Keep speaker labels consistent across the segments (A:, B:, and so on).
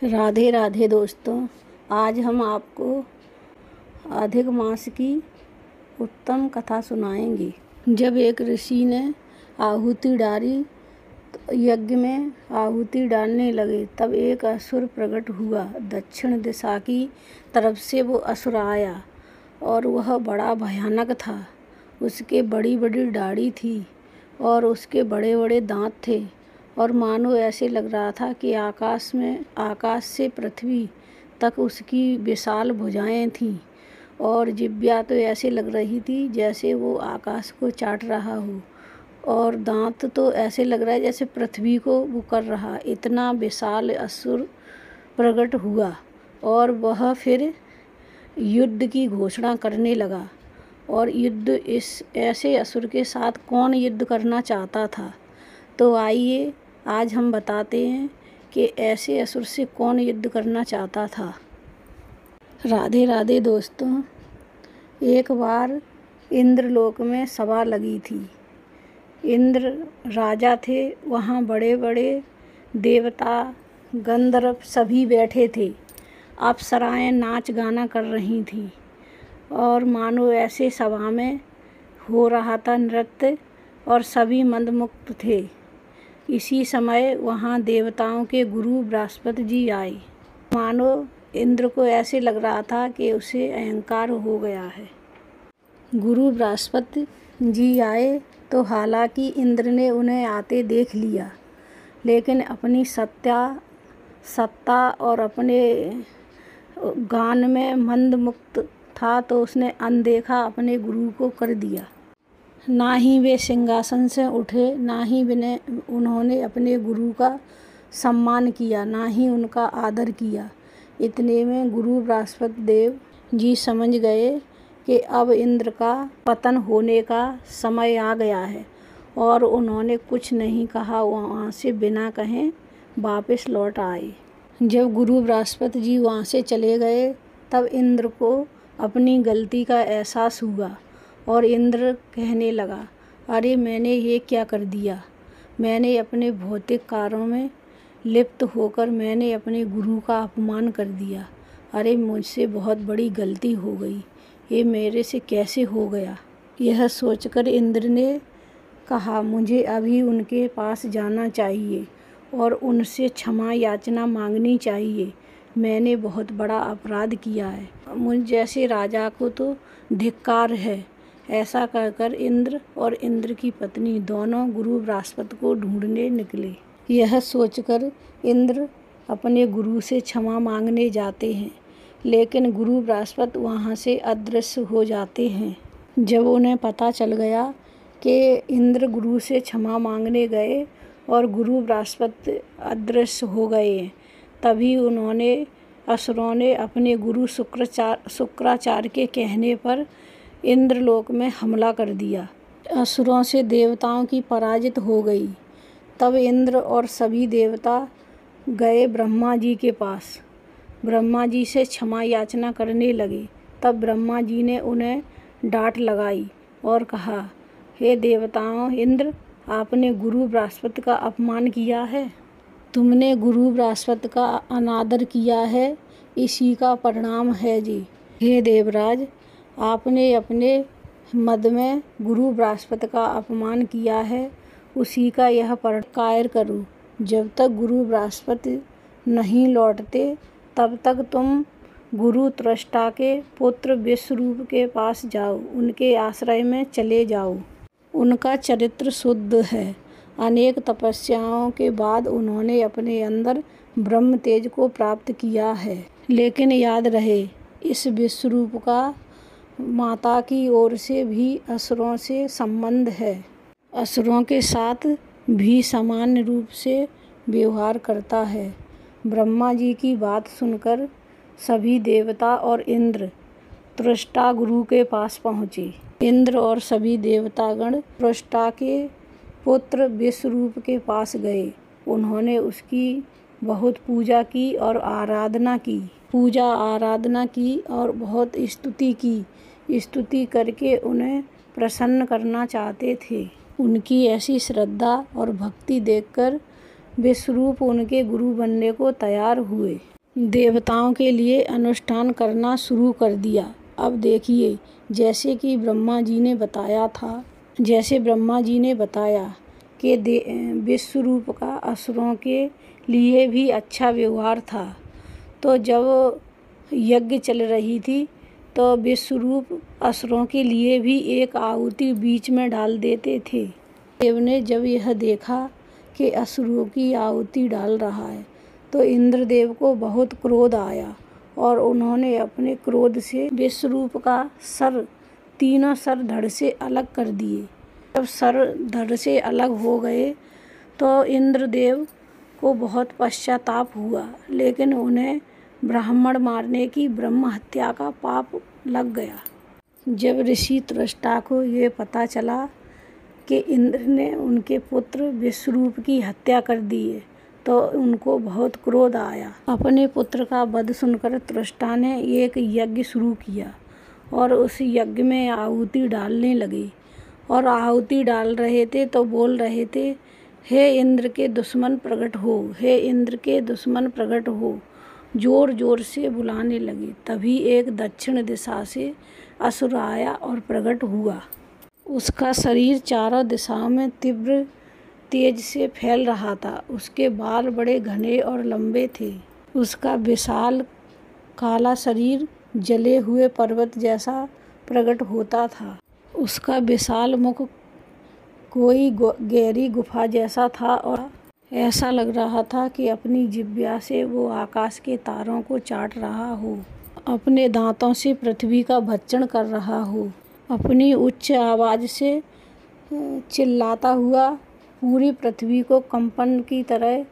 A: राधे राधे दोस्तों, आज हम आपको अधिक मास की उत्तम कथा सुनाएंगे। जब एक ऋषि ने आहुति डाली तो यज्ञ में आहुति डालने लगे, तब एक असुर प्रकट हुआ। दक्षिण दिशा की तरफ से वो असुर आया और वह बड़ा भयानक था। उसके बड़ी बड़ी दाढ़ी थी और उसके बड़े बड़े दांत थे और मानो ऐसे लग रहा था कि आकाश से पृथ्वी तक उसकी विशाल भुजाएं थीं और जिह्वा तो ऐसे लग रही थी जैसे वो आकाश को चाट रहा हो, और दांत तो ऐसे लग रहा है जैसे पृथ्वी को वो कर रहा। इतना विशाल असुर प्रकट हुआ और वह फिर युद्ध की घोषणा करने लगा। और युद्ध इस ऐसे असुर के साथ कौन युद्ध करना चाहता था, तो आइए आज हम बताते हैं कि ऐसे असुर से कौन युद्ध करना चाहता था। राधे राधे दोस्तों, एक बार इंद्रलोक में सभा लगी थी। इंद्र राजा थे, वहाँ बड़े बड़े देवता गंधर्व सभी बैठे थे। अप्सराएं नाच गाना कर रही थीं और मानो ऐसे सभा में हो रहा था नृत्य और सभी मंत्रमुग्ध थे। इसी समय वहाँ देवताओं के गुरु बृहस्पति जी आए। मानो इंद्र को ऐसे लग रहा था कि उसे अहंकार हो गया है। गुरु बृहस्पति जी आए तो हालांकि इंद्र ने उन्हें आते देख लिया, लेकिन अपनी सत्ता और अपने गान में मंदमुक्त था, तो उसने अनदेखा अपने गुरु को कर दिया। ना ही वे सिंहासन से उठे, ना ही उन्होंने अपने गुरु का सम्मान किया, ना ही उनका आदर किया। इतने में गुरु बृहस्पति देव जी समझ गए कि अब इंद्र का पतन होने का समय आ गया है, और उन्होंने कुछ नहीं कहा, वहाँ से बिना कहे वापस लौट आए। जब गुरु बृहस्पति जी वहाँ से चले गए, तब इंद्र को अपनी गलती का एहसास हुआ और इंद्र कहने लगा, अरे मैंने ये क्या कर दिया। मैंने अपने भौतिक कार्यों में लिप्त होकर मैंने अपने गुरु का अपमान कर दिया। अरे मुझसे बहुत बड़ी गलती हो गई, ये मेरे से कैसे हो गया। यह सोचकर इंद्र ने कहा, मुझे अभी उनके पास जाना चाहिए और उनसे क्षमा याचना मांगनी चाहिए। मैंने बहुत बड़ा अपराध किया है, मुझ जैसे राजा को तो धिक्कार है। ऐसा कहकर इंद्र और इंद्र की पत्नी दोनों गुरु बृहस्पति को ढूंढने निकले। यह सोचकर इंद्र अपने गुरु से क्षमा मांगने जाते हैं, लेकिन गुरु बृहस्पति वहाँ से अदृश्य हो जाते हैं। जब उन्हें पता चल गया कि इंद्र गुरु से क्षमा मांगने गए और गुरु बृहस्पति अदृश्य हो गए, तभी असुरों ने अपने गुरु शुक्राचार्य के कहने पर इंद्रलोक में हमला कर दिया। असुरों से देवताओं की पराजित हो गई। तब इंद्र और सभी देवता गए ब्रह्मा जी के पास। ब्रह्मा जी से क्षमा याचना करने लगे। तब ब्रह्मा जी ने उन्हें डांट लगाई और कहा, हे देवताओं, इंद्र, आपने गुरु बृहस्पति का अपमान किया है। तुमने गुरु बृहस्पति का अनादर किया है, इसी का परिणाम है जी। हे देवराज, आपने अपने मद में गुरु बृहस्पति का अपमान किया है, उसी का यह कायर करो। जब तक गुरु बृहस्पति नहीं लौटते, तब तक तुम गुरु त्रष्टा के पुत्र विश्वरूप के पास जाओ, उनके आश्रय में चले जाओ। उनका चरित्र शुद्ध है। अनेक तपस्याओं के बाद उन्होंने अपने अंदर ब्रह्म तेज को प्राप्त किया है। लेकिन याद रहे, इस विश्वरूप का माता की ओर से भी असुरों से संबंध है। असुरों के साथ भी सामान्य रूप से व्यवहार करता है। ब्रह्मा जी की बात सुनकर सभी देवता और इंद्र त्रष्टा गुरु के पास पहुँचे। इंद्र और सभी देवतागण त्रष्टा के पुत्र विश्वरूप के पास गए। उन्होंने उसकी बहुत पूजा की और आराधना की और बहुत स्तुति की। स्तुति करके उन्हें प्रसन्न करना चाहते थे। उनकी ऐसी श्रद्धा और भक्ति देखकर विश्वरूप उनके गुरु बनने को तैयार हुए। देवताओं के लिए अनुष्ठान करना शुरू कर दिया। अब देखिए, जैसे ब्रह्मा जी ने बताया कि विश्वरूप का असुरों के लिए भी अच्छा व्यवहार था। तो जब यज्ञ चल रही थी तो विश्वरूप असुरों के लिए भी एक आहुति बीच में डाल देते थे। देव ने जब यह देखा कि असुरों की आहुति डाल रहा है तो इंद्रदेव को बहुत क्रोध आया और उन्होंने अपने क्रोध से विश्वरूप का तीनों सर धड़ से अलग कर दिए। जब सर धड़ से अलग हो गए तो इंद्रदेव को बहुत पश्चाताप हुआ, लेकिन उन्हें ब्राह्मण मारने की ब्रह्म हत्या का पाप लग गया। जब ऋषि त्वष्टा को ये पता चला कि इंद्र ने उनके पुत्र विश्वरूप की हत्या कर दी है तो उनको बहुत क्रोध आया। अपने पुत्र का वध सुनकर त्वष्टा ने एक यज्ञ शुरू किया और उस यज्ञ में आहुति डालने लगे और आहुति डाल रहे थे तो बोल रहे थे, हे इंद्र के दुश्मन प्रकट हो, हे इंद्र के दुश्मन प्रकट हो, जोर जोर से बुलाने लगे। तभी एक दक्षिण दिशा से असुर आया और प्रकट हुआ। उसका शरीर चारों दिशाओं में तीव्र तेज से फैल रहा था। उसके बाल बड़े घने और लंबे थे। उसका विशाल काला शरीर जले हुए पर्वत जैसा प्रकट होता था। उसका विशाल मुख कोई गहरी गुफा जैसा था और ऐसा लग रहा था कि अपनी जिह्वा से वो आकाश के तारों को चाट रहा हो, अपने दांतों से पृथ्वी का भक्षण कर रहा हो। अपनी उच्च आवाज़ से चिल्लाता हुआ पूरी पृथ्वी को कंपन की तरह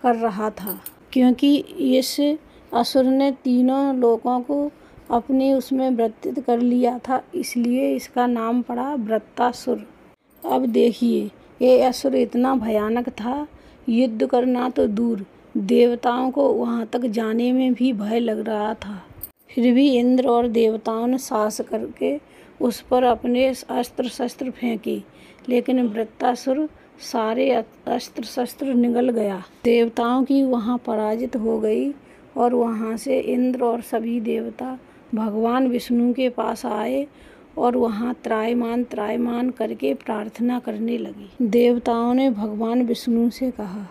A: कर रहा था। क्योंकि इस असुर ने तीनों लोकों को अपने उसमें व्रतित कर लिया था, इसलिए इसका नाम पड़ा वृत्तासुर। अब देखिए, ये असुर इतना भयानक था, युद्ध करना तो दूर, देवताओं को वहाँ तक जाने में भी भय लग रहा था। फिर भी इंद्र और देवताओं ने साहस करके उस पर अपने अस्त्र शस्त्र फेंके, लेकिन वृत्तासुर सारे अस्त्र शस्त्र निगल गया। देवताओं की वहाँ पराजित हो गई और वहाँ से इंद्र और सभी देवता भगवान विष्णु के पास आए और वहाँ त्रायमान करके प्रार्थना करने लगे। देवताओं ने भगवान विष्णु से कहा,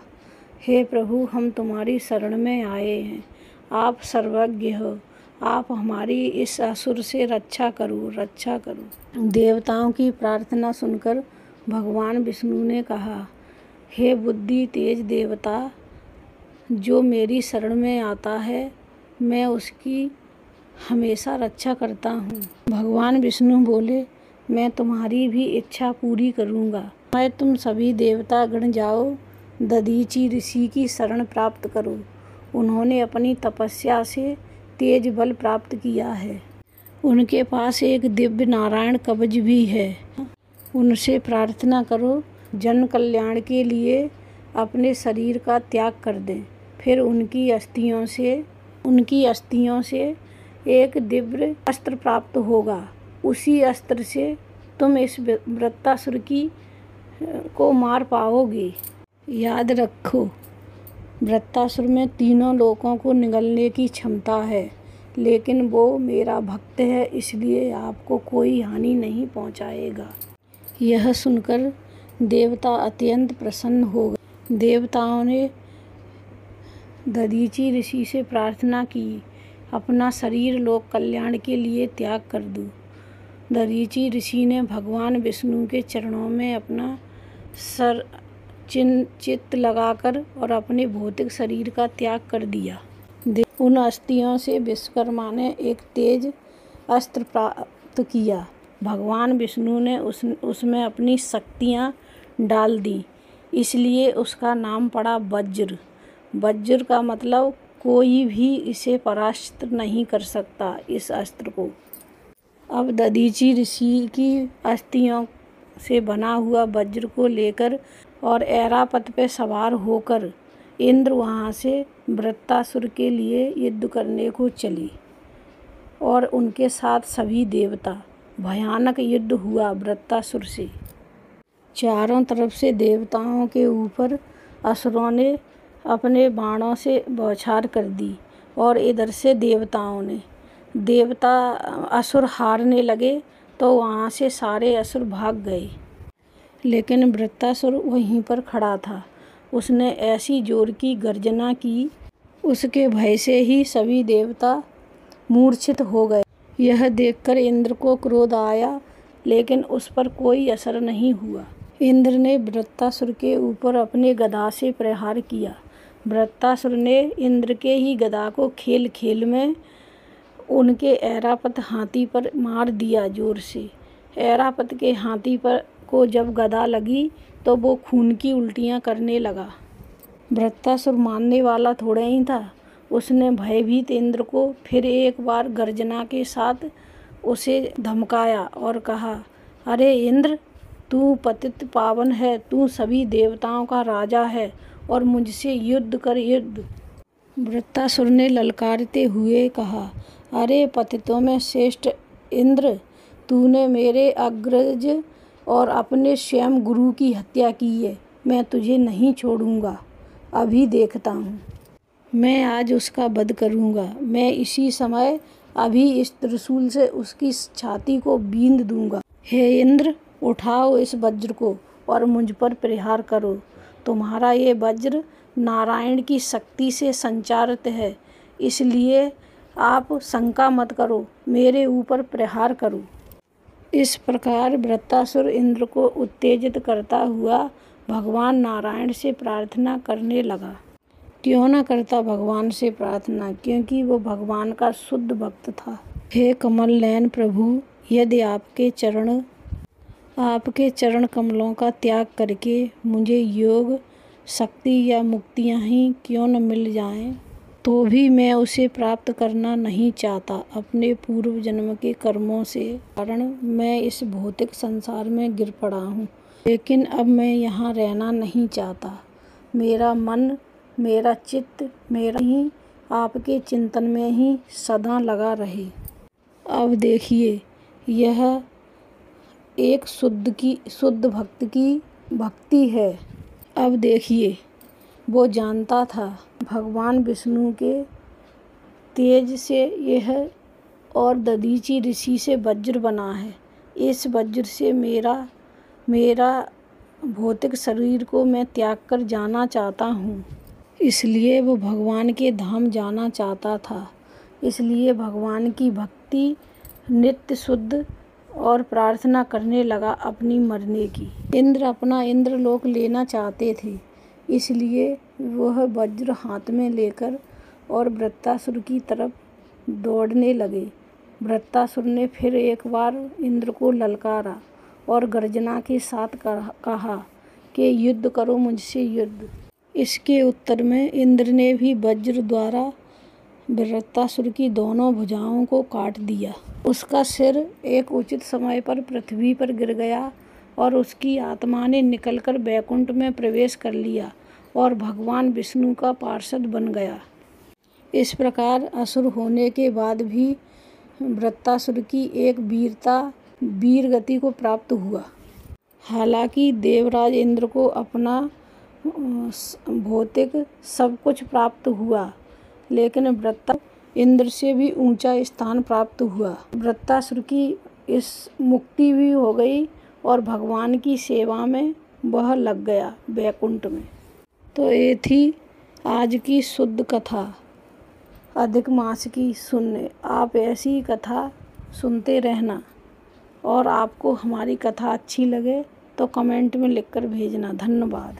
A: हे प्रभु, हम तुम्हारी शरण में आए हैं, आप सर्वज्ञ हो, आप हमारी इस असुर से रक्षा करो। देवताओं की प्रार्थना सुनकर भगवान विष्णु ने कहा, हे बुद्धि तेज देवता, जो मेरी शरण में आता है मैं उसकी हमेशा रक्षा करता हूँ। भगवान विष्णु बोले, मैं तुम्हारी भी इच्छा पूरी करूँगा। मैं तुम सभी देवता गण जाओ, दधीचि ऋषि की शरण प्राप्त करो। उन्होंने अपनी तपस्या से तेज बल प्राप्त किया है। उनके पास एक दिव्य नारायण कवच भी है। उनसे प्रार्थना करो, जन कल्याण के लिए अपने शरीर का त्याग कर दें। फिर उनकी अस्थियों से एक दिव्य अस्त्र प्राप्त होगा। उसी अस्त्र से तुम इस वृत्तासुर को मार पाओगे। याद रखो, वृत्तासुर में तीनों लोकों को निगलने की क्षमता है, लेकिन वो मेरा भक्त है, इसलिए आपको कोई हानि नहीं पहुंचाएगा। यह सुनकर देवता अत्यंत प्रसन्न हो गए। देवताओं ने दधीचि ऋषि से प्रार्थना की, अपना शरीर लोक कल्याण के लिए त्याग कर दो। दधीचि ऋषि ने भगवान विष्णु के चरणों में अपना चित्त लगाकर और अपने भौतिक शरीर का त्याग कर दिया। उन अस्थियों से विश्वकर्मा ने एक तेज अस्त्र प्राप्त किया। भगवान विष्णु ने उसमें अपनी शक्तियाँ डाल दी, इसलिए उसका नाम पड़ा वज्र। वज्र का मतलब कोई भी इसे परास्त नहीं कर सकता, इस अस्त्र को। अब दधीचि ऋषि की अस्थियों से बना हुआ वज्र को लेकर और ऐरावत पे सवार होकर इंद्र वहाँ से वृत्तासुर के लिए युद्ध करने को चले और उनके साथ सभी देवता। भयानक युद्ध हुआ वृत्तासुर से। चारों तरफ से देवताओं के ऊपर असुरों ने अपने बाणों से बौछार कर दी और इधर से देवता असुर हारने लगे तो वहाँ से सारे असुर भाग गए। लेकिन वृत्तासुर वहीं पर खड़ा था। उसने ऐसी जोर की गर्जना की, उसके भय से ही सभी देवता मूर्छित हो गए। यह देखकर इंद्र को क्रोध आया, लेकिन उस पर कोई असर नहीं हुआ। इंद्र ने वृत्तासुर के ऊपर अपने गदा से प्रहार किया। वृत्तासुर ने इंद्र के ही गदा को खेल खेल में उनके ऐरापत हाथी पर मार दिया जोर से। ऐरापत के हाथी पर को जब गदा लगी तो वो खून की उल्टियाँ करने लगा। वृत्तासुर मानने वाला थोड़ा ही था। उसने भयभीत इंद्र को फिर एक बार गर्जना के साथ उसे धमकाया और कहा, अरे इंद्र, तू पतित पावन है, तू सभी देवताओं का राजा है और मुझसे युद्ध कर युद्ध। वृत्तासुर ने ललकारते हुए कहा, अरे पतितों में श्रेष्ठ इंद्र, तूने मेरे अग्रज और अपने स्वयं गुरु की हत्या की है। मैं तुझे नहीं छोड़ूंगा, अभी देखता हूँ। मैं आज उसका वध करूंगा। मैं इसी समय अभी इस त्रिशूल से उसकी छाती को बींध दूंगा। हे इंद्र, उठाओ इस वज्र को और मुझ पर प्रहार करो। तुम्हारा ये वज्र नारायण की शक्ति से संचारित है, इसलिए आप शंका मत करो, मेरे ऊपर प्रहार करो। इस प्रकार वृत्तासुर इंद्र को उत्तेजित करता हुआ भगवान नारायण से प्रार्थना करने लगा। क्यों न करता भगवान से प्रार्थना, क्योंकि वो भगवान का शुद्ध भक्त था। हे कमल नयन प्रभु, यदि आपके चरण कमलों का त्याग करके मुझे योग शक्ति या मुक्तियाँ ही क्यों न मिल जाएं, तो भी मैं उसे प्राप्त करना नहीं चाहता। अपने पूर्व जन्म के कर्मों से कारण मैं इस भौतिक संसार में गिर पड़ा हूँ, लेकिन अब मैं यहाँ रहना नहीं चाहता। मेरा मन, मेरा चित्त, मेरा ही आपके चिंतन में ही सदा लगा रहे। अब देखिए, यह एक शुद्ध भक्त की भक्ति है। अब देखिए, वो जानता था भगवान विष्णु के तेज से यह और दधीचि ऋषि से वज्र बना है। इस वज्र से मेरा भौतिक शरीर को मैं त्याग कर जाना चाहता हूँ। इसलिए वो भगवान के धाम जाना चाहता था। इसलिए भगवान की भक्ति नित्य शुद्ध और प्रार्थना करने लगा अपनी मरने की। इंद्र अपना इंद्रलोक लेना चाहते थे, इसलिए वह वज्र हाथ में लेकर और वृत्तासुर की तरफ दौड़ने लगे। वृत्तासुर ने फिर एक बार इंद्र को ललकारा और गर्जना के साथ कहा कि युद्ध करो मुझसे युद्ध। इसके उत्तर में इंद्र ने भी वज्र द्वारा वृत्तासुर की दोनों भुजाओं को काट दिया। उसका सिर एक उचित समय पर पृथ्वी पर गिर गया और उसकी आत्मा ने निकलकर वैकुंठ में प्रवेश कर लिया और भगवान विष्णु का पार्षद बन गया। इस प्रकार असुर होने के बाद भी वृत्तासुर की एक वीर गति को प्राप्त हुआ। हालांकि देवराज इंद्र को अपना भौतिक सब कुछ प्राप्त हुआ, लेकिन वृत्तासुर इंद्र से भी ऊंचा स्थान प्राप्त हुआ। वृत्तासुर की इस मुक्ति भी हो गई और भगवान की सेवा में वह लग गया वैकुंठ में। तो ये थी आज की शुद्ध कथा अधिक मास की। सुनने आप ऐसी कथा सुनते रहना, और आपको हमारी कथा अच्छी लगे तो कमेंट में लिखकर भेजना। धन्यवाद।